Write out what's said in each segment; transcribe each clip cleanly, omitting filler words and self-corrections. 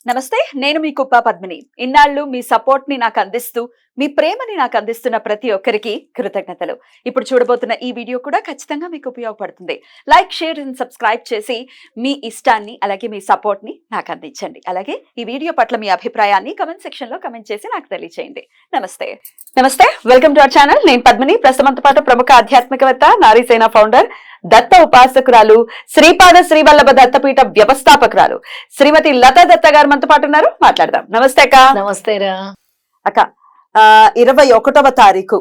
నమస్తే, నేను మీ కుప్ప పద్మిని. ఇన్నాళ్ళు మీ సపోర్ట్ ని నాకు అందిస్తూ, మీ ప్రేమని నాకు అందిస్తున్న ప్రతి ఒక్కరికి కృతజ్ఞతలు. ఇప్పుడు చూడబోతున్న ఈ వీడియో కూడా ఖచ్చితంగా మీకు ఉపయోగపడుతుంది. లైక్, షేర్ అండ్ సబ్స్క్రైబ్ చేసి మీ ఇష్టాన్ని అలాగే మీ సపోర్ట్ ని నాకు అందించండి. అలాగే ఈ వీడియో పట్ల మీ అభిప్రాయాన్ని కమెంట్ సెక్షన్ లో కమెంట్ చేసి నాకు తెలియజేయండి. నమస్తే. నమస్తే, వెల్కమ్ టు అవర్ ఛానల్. నేను పద్మిని. ప్రస్తుతంతో పాటు ప్రముఖ ఆధ్యాత్మికవేత్త, నారీసేన ఫౌండర్, దత్త ఉపాసకురాలు, శ్రీపాద శ్రీవల్లభ దత్తపీఠ వ్యవస్థాపకురాలు శ్రీమతి లతా దత్త గారు మనతో పాటు ఉన్నారు. మాట్లాడదాం. నమస్తే అక్క. నమస్తేరా అక్క. 21వ తారీఖు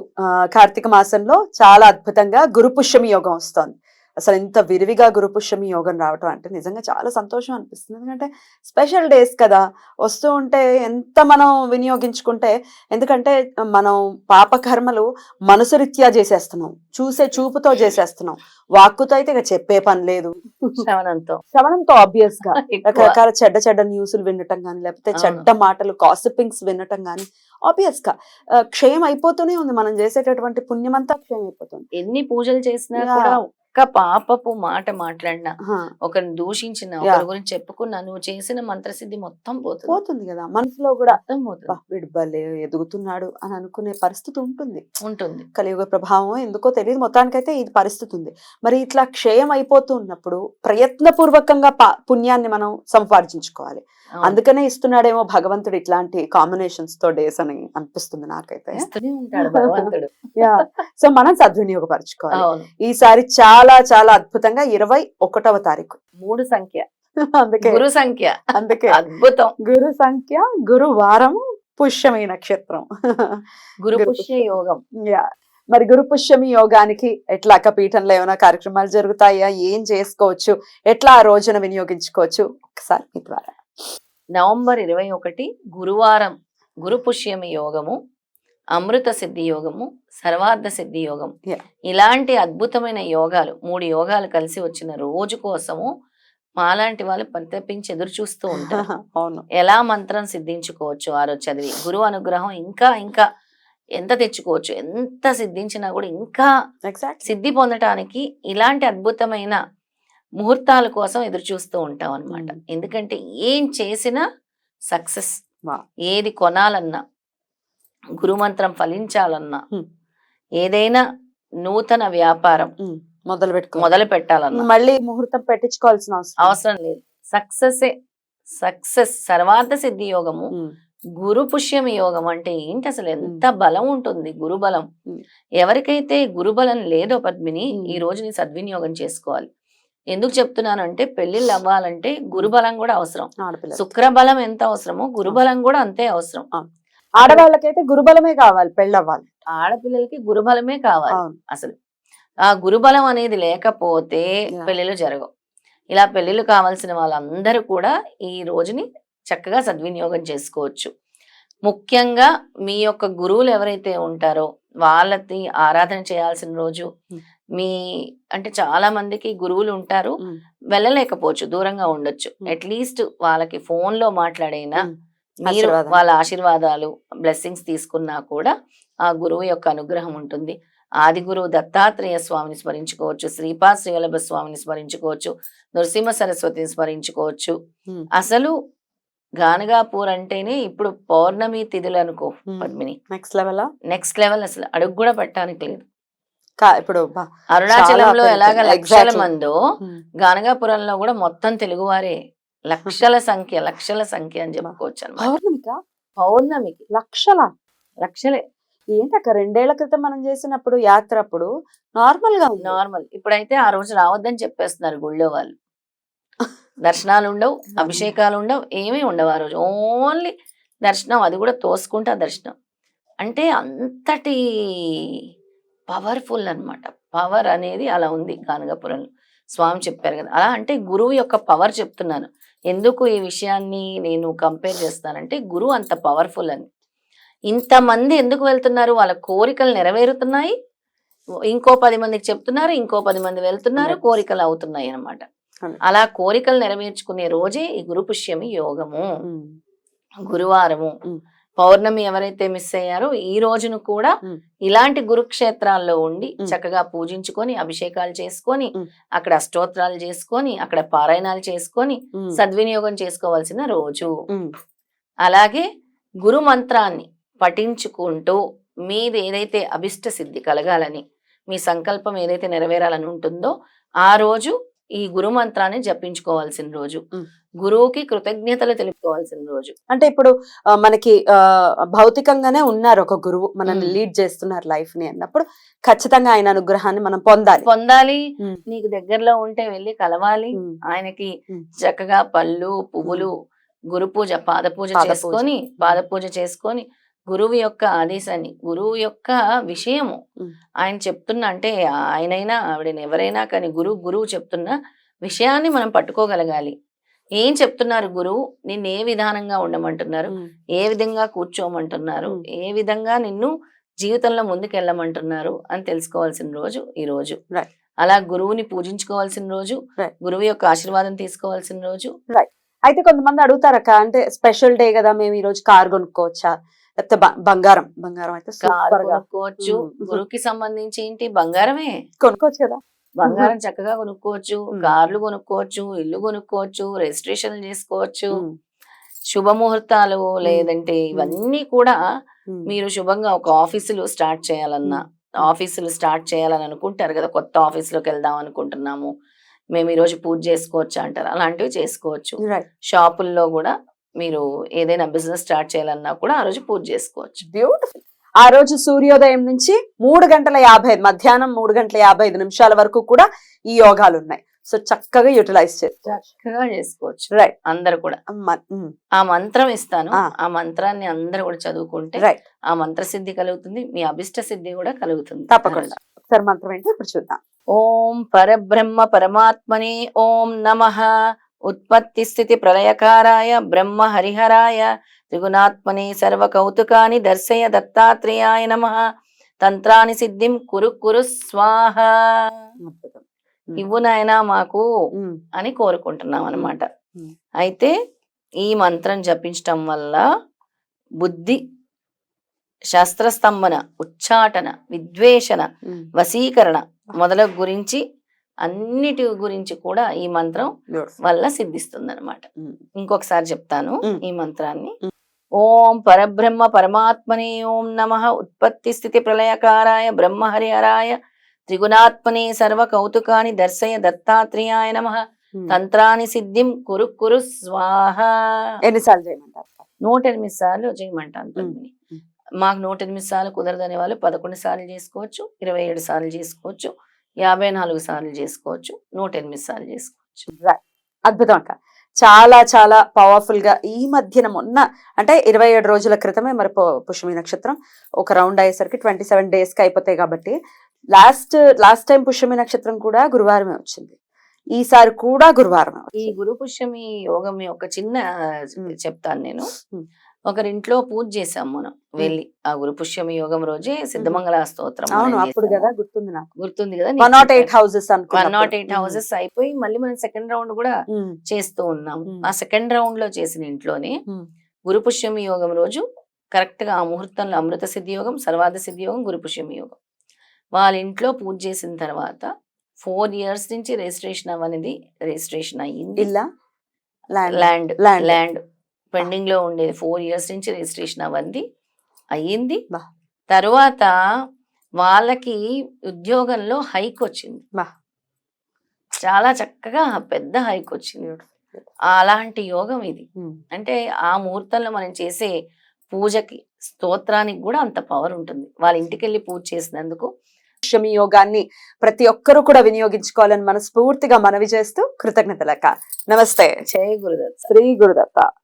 కార్తీక మాసంలో చాలా అద్భుతంగా గురు పుష్యమి యోగం వస్తోంది. అసలు ఇంత విరివిగా గురు పుష్యమి యోగం రావటం అంటే నిజంగా చాలా సంతోషం అనిపిస్తుంది. ఎందుకంటే స్పెషల్ డేస్ కదా, వస్తూ ఉంటే ఎంత మనం వినియోగించుకుంటే, ఎందుకంటే మనం పాపకర్మలు మనసు రీత్యా చేసేస్తున్నాం, చూసే చూపుతో చేసేస్తున్నాం, వాక్కుతో అయితే ఇక చెప్పే పని లేదు. శ్రవణంతో ఆబ్వియస్ గా రకరకాల చెడ్డ న్యూస్లు వినటం కానీ, లేకపోతే చెడ్డ మాటలు కాసిపింగ్స్ వినటం కానీ ఆబ్వియస్ గా క్షయం అయిపోతూనే ఉంది. మనం చేసేటటువంటి పుణ్యమంతా క్షయం అయిపోతుంది. ఎన్ని పూజలు చేసినా కూడా ఒక్క పాపపు మాట మాట్లాడినా, ఒకరిని దూషించిన, ఒకరి గురించి చెప్పుకున్నా, నువ్వు చేసిన మంత్రసిద్ధి మొత్తం పోతుంది కదా. మనసులో కూడా వీడు భలే ఎదుగుతున్నాడు అని అనుకునే పరిస్థితి ఉంటుంది. కలియుగ ప్రభావం ఎందుకో తెలియదు, మొత్తానికైతే ఇది పరిస్థితి ఉంది. మరి ఇట్లా క్షయం అయిపోతూ ఉన్నప్పుడు ప్రయత్నపూర్వకంగా పుణ్యాన్ని మనం సంపార్జించుకోవాలి. అందుకనే ఇస్తున్నాడేమో భగవంతుడు ఇట్లాంటి కాంబినేషన్స్ తో డేస్ అని అనిపిస్తుంది నాకైతే. సో మనం సద్వినియోగపరచుకోవాలి. ఈసారి చాలా చాలా అద్భుతంగా 21వ తారీఖు 3 సంఖ్య, అందుకే గురు సంఖ్య, అందుకే అద్భుతం. గురు సంఖ్య, గురువారం, పుష్యమి నక్షత్రం, గురు పుష్య యోగం. మరి గురు పుష్యమి యోగానికి ఎట్లా అక్క పీఠంలో ఏమైనా కార్యక్రమాలు జరుగుతాయా, ఏం చేసుకోవచ్చు, ఎట్లా ఆ రోజున వినియోగించుకోవచ్చు, ఒకసారి మీ ద్వారా. నవంబర్ 21 గురువారం గురు పుష్యమి యోగము, అమృత సిద్ధి యోగము, సర్వార్థ సిద్ధి యోగం. ఇలాంటి అద్భుతమైన యోగాలు, 3 యోగాలు కలిసి వచ్చిన రోజు కోసము మాలాంటి వాళ్ళు పరితపించి ఎదురు చూస్తూ ఉంటారు. ఎలా మంత్రం సిద్ధించుకోవచ్చు ఆ రోజు చదివి, గురువు అనుగ్రహం ఇంకా ఇంకా ఎంత తెచ్చుకోవచ్చు, ఎంత సిద్ధించినా కూడా ఇంకా సిద్ధి పొందటానికి ఇలాంటి అద్భుతమైన ముహూర్తాల కోసం ఎదురు చూస్తూ ఉంటాం అన్నమాట. ఎందుకంటే ఏం చేసినా సక్సెస్, ఏది కొనాలన్నా, గురుమంత్రం ఫలించాలన్నా, ఏదైనా నూతన వ్యాపారం మొదలు పెట్టాలన్నా మళ్ళీ ముహూర్తం పెట్టించుకోవాల్సిన అవసరం లేదు. సక్సెస్. సర్వార్థ సిద్ధి యోగము, గురు పుష్యమి యోగం అంటే ఏంటి, అసలు ఎంత బలం ఉంటుంది గురు బలం. ఎవరికైతే గురు బలం లేదో పద్మిని, ఈ రోజు నీ సద్వినియోగం చేసుకోవాలి. ఎందుకు చెప్తున్నానంటే, పెళ్లిళ్ళు అవ్వాలంటే గురుబలం కూడా అవసరం. శుక్రబలం ఎంత అవసరమో గురుబలం కూడా అంతే అవసరం. ఆడవాళ్ళకైతే గురుబలమే కావాలి, పెళ్ళవ్వాలి. ఆడపిల్లలకి గురుబలమే కావాలి. అసలు ఆ గురుబలం అనేది లేకపోతే పెళ్లిళ్ళు జరగవు. ఇలా పెళ్లిళ్ళు కావాల్సిన వాళ్ళందరూ కూడా ఈ రోజుని చక్కగా సద్వినియోగం చేసుకోవచ్చు. ముఖ్యంగా మీ యొక్క గురువులు ఎవరైతే ఉంటారో వాళ్ళకి ఆరాధన చేయాల్సిన రోజు. మీ అంటే చాలా మందికి గురువులు ఉంటారు, వెళ్ళలేకపోవచ్చు, దూరంగా ఉండొచ్చు. అట్లీస్ట్ వాళ్ళకి ఫోన్ లో మాట్లాడైనా మీరు వాళ్ళ ఆశీర్వాదాలు, బ్లెస్సింగ్స్ తీసుకున్నా కూడా ఆ గురువు యొక్క అనుగ్రహం ఉంటుంది. ఆది గురువు దత్తాత్రేయ స్వామిని స్మరించుకోవచ్చు, శ్రీపాద శ్రీవల్లభ స్వామిని స్మరించుకోవచ్చు, నృసింహ సరస్వతిని స్మరించుకోవచ్చు. అసలు గానగాపూర్ అంటేనే ఇప్పుడు పౌర్ణమి తిథులు అనుకో పద్మిని, నెక్స్ట్ లెవెల్. అసలు అడుగు కూడా పెట్టడానికి లేదు. ఇప్పుడు అరుణాచలంలో ఎలాగ లక్షల మందో, గానగాపురంలో కూడా మొత్తం తెలుగువారే. లక్షల సంఖ్య అని చెప్పుకోవచ్చు అన్నమాట. పౌర్ణమికి లక్షలే. ఏంటక్క 2 ఏళ్ల క్రితం మనం చేసినప్పుడు యాత్ర అప్పుడు నార్మల్. ఇప్పుడైతే ఆ రోజు రావద్దని చెప్పేస్తున్నారు గుళ్ళో వాళ్ళు. దర్శనాలు ఉండవు, అభిషేకాలు ఉండవు, ఏమీ ఉండవు ఆ రోజు. ఓన్లీ దర్శనం, అది కూడా తోసుకుంటా దర్శనం. అంటే అంతటి పవర్ఫుల్ అన్నమాట. పవర్ అనేది అలా ఉంది గానగాపురంలో. స్వామి చెప్పారు కదా అలా. అంటే గురువు యొక్క పవర్ చెప్తున్నాను. ఎందుకు ఈ విషయాన్ని నేను కంపేర్ చేస్తానంటే, గురువు అంత పవర్ఫుల్ అని. ఇంతమంది ఎందుకు వెళ్తున్నారు, వాళ్ళ కోరికలు నెరవేరుతున్నాయి, ఇంకో 10 మందికి చెప్తున్నారు, ఇంకో 10 మంది వెళ్తున్నారు, కోరికలు అవుతున్నాయి అన్నమాట. అలా కోరికలు నెరవేర్చుకునే రోజే ఈ గురు పుష్యమి యోగము, గురువారము. పౌర్ణమి ఎవరైతే మిస్ అయ్యారో ఈ రోజును కూడా ఉమ్. ఇలాంటి గురుక్షేత్రాల్లో ఉండి ఉమ్. చక్కగా పూజించుకొని అభిషేకాలు చేసుకొని ఉమ్. అక్కడ స్తోత్రాలు చేసుకొని అక్కడ పారాయణాలు చేసుకొని ఉమ్. సద్వినియోగం చేసుకోవాల్సిన రోజు. ఉమ్. అలాగే గురు మంత్రాన్ని పఠించుకుంటూ మీది ఏదైతే అభిష్ట సిద్ధి కలగాలని మీ సంకల్పం ఏదైతే నెరవేరాలని ఉంటుందో ఆ రోజు ఈ గురు మంత్రాన్ని జపించుకోవాల్సిన రోజు. ఉమ్. గురువుకి కృతజ్ఞతలు తెలుపుకోవాల్సిన రోజు. అంటే ఇప్పుడు మనకి భౌతికంగానే ఉన్నారు ఒక గురువు, మనల్ని ఉమ్. లీడ్ చేస్తున్నారు లైఫ్ ని అన్నప్పుడు ఖచ్చితంగా ఆయన అనుగ్రహాన్ని మనం పొందాలి. పొందాలి. ఉమ్. నీకు దగ్గరలో ఉంటే వెళ్ళి కలవాలి. ఉమ్. ఆయనకి ఉమ్. చక్కగా పళ్ళు పువ్వులు గురు పూజ పాద పూజ పాద పూజ. చేసుకొని పాద పూజ చేసుకొని గురువు యొక్క ఆదేశాన్ని గురువు యొక్క విషయము ఉమ్. ఆయన చెప్తున్న అంటే ఆయనైనా ఆవిడని ఎవరైనా కానీ గురువు చెప్తున్న విషయాన్ని మనం పట్టుకోగలగాలి. ఏం చెప్తున్నారు గురువు, నిన్ను ఏ విధానంగా ఉండమంటున్నారు, ఉమ్. ఏ విధంగా కూర్చోమంటున్నారు, ఉమ్. ఏ విధంగా నిన్ను జీవితంలో ముందుకెళ్ళమంటున్నారు అని తెలుసుకోవాల్సిన రోజు ఈ రోజు. Right. అలా గురువుని పూజించుకోవాల్సిన రోజు, Right. గురువు యొక్క ఆశీర్వాదం తీసుకోవాల్సిన రోజు. అయితే కొంతమంది అడుగుతారక్క, అంటే స్పెషల్ డే కదా మేము ఈ రోజు కార్ కొనుక్కోవచ్చా, లేకపోతే బంగారం అయితే కారు సూపర్ గా కొనుక్కోవచ్చు. ఉమ్. గురువుకి సంబంధించి ఏంటి బంగారమే. కొనుక్కోవచ్చు కదా. బంగారం చక్కగా కొనుక్కోవచ్చు, ఉమ్. కార్లు కొనుక్కోవచ్చు, ఇల్లు కొనుక్కోవచ్చు, రిజిస్ట్రేషన్ చేసుకోవచ్చు. ఉమ్. శుభముహూర్తాలు లేదంటే ఇవన్నీ కూడా ఉమ్. మీరు శుభంగా ఒక ఆఫీసులు స్టార్ట్ చేయాలన్నా, ఉమ్. ఆఫీసులు స్టార్ట్ చేయాలని అనుకుంటారు కదా, కొత్త ఆఫీసులోకి వెళ్దాం అనుకుంటున్నాము, మేము ఈ రోజు పూజ చేసుకోవచ్చు అంటారు, అలాంటివి చేసుకోవచ్చు. రైట్. షాపుల్లో కూడా మీరు ఏదైనా బిజినెస్ స్టార్ట్ చేయాలన్నా కూడా ఆ రోజు పూజ చేసుకోవచ్చు. బ్యూటిఫుల్. ఆ రోజు సూర్యోదయం నుంచి 3:55 మధ్యాహ్నం 3:55 వరకు కూడా ఈ యోగాలు ఉన్నాయి. సో చక్కగా యూటిలైజ్ చేసుకోవచ్చు. చక్కగా చేసుకోవచ్చు రైట్. అందరు కూడా. ఆ మంత్రం ఇస్తాను, ఆ మంత్రాన్ని అందరూ కూడా చదువుకుంటే రైట్. ఆ మంత్ర సిద్ధి కలుగుతుంది, మీ అభిష్ట సిద్ధి కూడా కలుగుతుంది. తప్పకుండా. ఒకసారి మంత్రం ఏంటో ఇప్పుడు చూద్దాం. ఓం పరబ్రహ్మ పరమాత్మనే ఓం నమః. ఉత్పత్తి స్థితి ప్రళయకారాయ బ్రహ్మ హరిహరాయ త్రిగుణాత్మనే సర్వ కౌతుకాని దర్శయ దత్తాత్రేయాయ నమః. తంత్రాని సిద్ధిం కురు కురు స్వాహ. అద్భుతం. ఇవ్వు నాయనా మాకు ఉమ్. అని కోరుకుంటున్నాం అన్నమాట. ఉమ్. అయితే ఈ మంత్రం జపించటం వల్ల బుద్ధి శాస్త్రస్తంభన, ఉచ్చాటన, విద్వేషణ, ఉమ్. వశీకరణ మొదలగు గురించి అన్నిటి గురించి కూడా ఈ మంత్రం Beautiful. వల్ల సిద్ధిస్తుంది అనమాట. ఉమ్. ఇంకొకసారి చెప్తాను ఉమ్. ఈ మంత్రాన్ని. ఉమ్. ఓం పరబ్రహ్మ పరమాత్మనే ఓం నమః. ఉత్పత్తి స్థితి ప్రళయకారాయ బ్రహ్మ హరిహరాయ త్రిగుణాత్మనే సర్వ కౌతుకాని దర్శయ దత్తాత్రేయాయ నమః. ఉమ్. తంత్రాని సిద్ధిం కురు కురు స్వాహ. ఎన్నిసార్లు చేయమంటారు? 108 సార్లు చేయమంటాను తల్లిని. ఉమ్. మాకు 108 సార్లు కుదరదనే వాళ్ళు 11 సార్లు చేసుకోవచ్చు, 27 సార్లు చేసుకోవచ్చు, 54 సార్లు చేసుకోవచ్చు, 108 సార్లు చేసుకోవచ్చు. అద్భుతం అక్క. చాలా చాలా పవర్ఫుల్ గా ఈ మధ్యన మొన్న అంటే 27 రోజుల క్రితమే మరి పుష్యమి నక్షత్రం ఒక రౌండ్ అయ్యేసరికి 27 days కి అయిపోతాయి కాబట్టి లాస్ట్ టైం పుష్యమి నక్షత్రం కూడా గురువారమే వచ్చింది, ఈసారి కూడా గురువారమే ఈ వచ్చింది. గురు పుష్యమి యోగం ఒక చిన్న చెప్తాను నేను. ఉమ్. ఒకరింట్లో పూజ చేసాం మనం వెళ్ళి, ఆ గురు పుష్యమి యోగం రోజే సిద్ధమంగళ స్తోత్రం అవును, మనం అప్పుడు చేసాము. కదా గుర్తుంది నాకు. గుర్తుంది కదా, 108 హౌసెస్ 108 హౌసెస్ అయిపోయి మళ్ళీ మనం సెకండ్ రౌండ్ కూడా చేస్తూ ఉన్నాం. ఆ సెకండ్ రౌండ్ లో చేసిన ఇంట్లోనే గురు పుష్యమి యోగం రోజు కరెక్ట్ గా ఆ ముహూర్తంలో అమృత సిద్ధి యోగం, సర్వార్థ సిద్ధి యోగం, గురు పుష్యమి యోగం వాళ్ళ ఇంట్లో పూజ చేసిన తర్వాత 4 years నుంచి రిజిస్ట్రేషన్ అయ్యింది. ఇల్లా ల్యాండ్ Land. ల్యాండ్ పెండింగ్ లో ఉండేది 4 years నుంచి రిజిస్ట్రేషన్ అయ్యింది. బా. తరువాత వాళ్ళకి ఉద్యోగంలో హైక్ వచ్చింది, బా. చాలా చక్కగా పెద్ద హైక్ వచ్చింది. అలాంటి యోగం ఇది. అంటే ఆ ముహూర్తంలో మనం చేసే పూజకి స్తోత్రానికి కూడా అంత పవర్ ఉంటుంది. వాళ్ళ ఇంటికి వెళ్ళి పూజ చేసినందుకు పుష్యమి యోగాన్ని ప్రతి ఒక్కరూ కూడా వినియోగించుకోవాలని మనస్ఫూర్తిగా మనవి చేస్తూ కృతజ్ఞతలక్క. నమస్తే. జయ గురుదత్త. శ్రీ గురుదత్త.